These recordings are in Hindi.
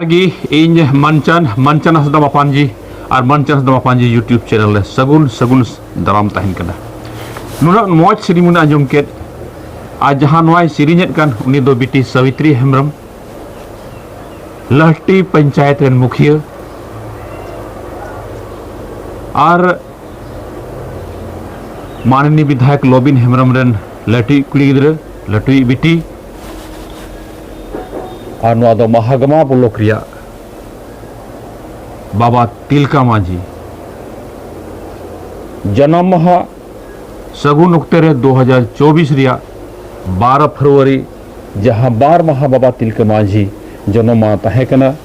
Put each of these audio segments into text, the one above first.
जोहारगी इन मनचन हसदा बापानजी और मनचन हसदा बापानजी यूट्यूब चैनल सगुन सगुन दाराम तहन कना नुना मौज सिरी मुना आंजम के आज जहां नोय सिरिनेट कान उनी दो बिटी सवित्री हेम्ब्रम लहटी पंचायत रेन मुखिया और माननीय विधायक लोबिन हेम्ब्रम रेन लटी कुड़ी गिद्रा लटुई बिटी और नोआ दो महागमा ब्लॉक रिया बाबा तिलका माझी जन्म महा सगुन उक्तेरे 2024 रिया 12 फरवरी जहां 12 महा बाबा तिलका माझी जन्म मा तहे कना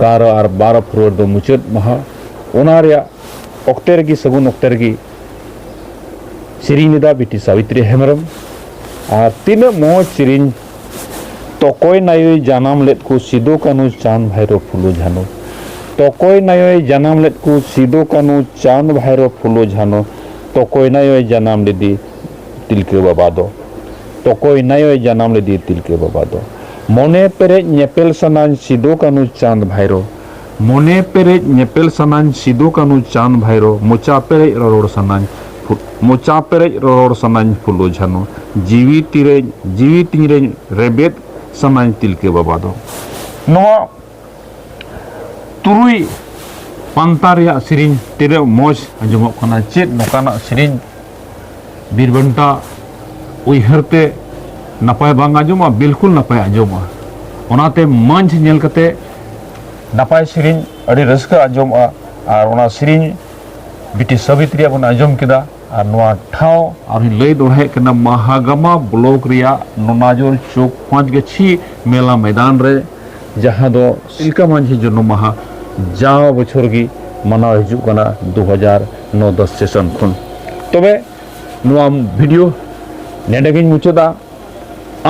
11 और 12 फरवरी दो मुचाद महा ओना रिया उक्तेरे की सगुन उक्तेरे की सिरिनिदा बिटी सावित्री हेम्ब्रम और तीन मौज सिरिन तोकोय नायोय जानाम लेत को सिदो कानू चांद भैरव फुलो झानो तोकोय नायोय जानाम लेत को सिदो कानू चांद भैरव फुलो झानो तोकोय नायोय जानाम लेदी तिलके बाबा दो तोकोय नायोय जानाम लेदी तिलके बाबा दो मोने पेरे नेपेल सनान सिदो कानू चांद भैरव मोने पेरे नेपेल सनान सिदो कानू चांद भैरव मोचा पेरे रोड सनान मोचा पेरे रोड सनान फुलो झानो जीवी तीरे रेबेत सनान तिलके बाबा दो नोआ तुरुई पंता रिया सिरिन तेरे मौज आंजमोग कना चेद नोकाना सिरिन बीरबंटा उइहरते नपाय बांग आंजमा बिल्कुल नपाय आंजमा ओनाते मंच नेल कते नपाय सिरिन अड़ी रस्का आंजमा और ओना सिरिन बिटी सवित्री बन आंजम किदा और नोआ ठाव और लय दोहे कना महागमा ब्लॉक रिया नोनाजोर चौक 5 गछी मेला मैदान रे जहां दो तिलका माझी जन्म महा जाव बछर की मना हिजु कना 2009-10 सेशन खुन तबे नोआ वीडियो नेडेगिन मुचदा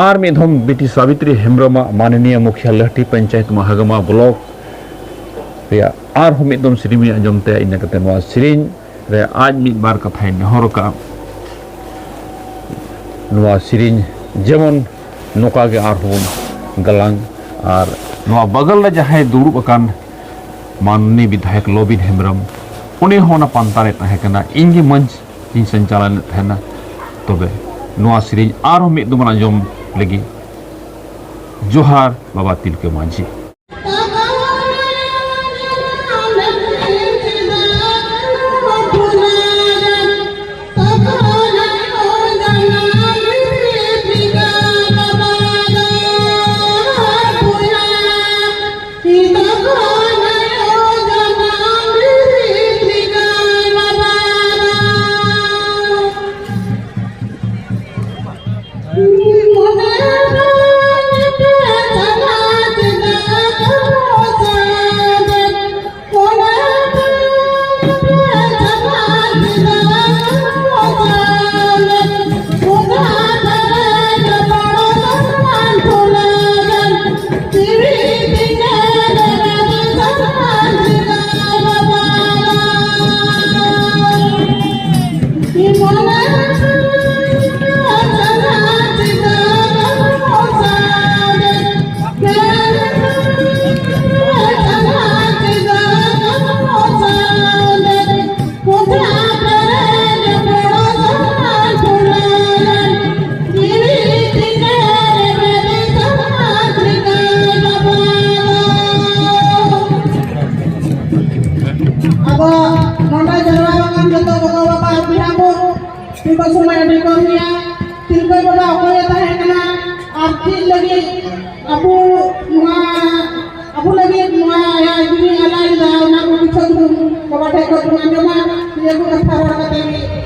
आर मिधम बिटी सावित्री हेम्ब्रम माननीय मुखिया लहटी पंचायत महागमा ब्लॉक रिया आर हम एकदम सिरिमी आंजमते इन कते नोआ सिरिन रे आज मिद बार कथाय नहर का नोआ सिरिन जेमन नोका के आर हम गलांग और नोआ बगल रे जहाय दुरुब अकान माननीय विधायक लोबिन हेम्ब्रम उनी होना पंतारे तहे कना इनगी मंच इन संचालन थेना तबे नोआ सिरिन आर हम मिद दुमना जम लगी जोहार बाबा तिलके माझी Semua dekornya, tilka bapa aku ya tahan kena, arti lagi, aku lagi ya ini alai dah, nak bicara tu, bapa dekor dengan jemaah, dia pun tak tahu apa tadi.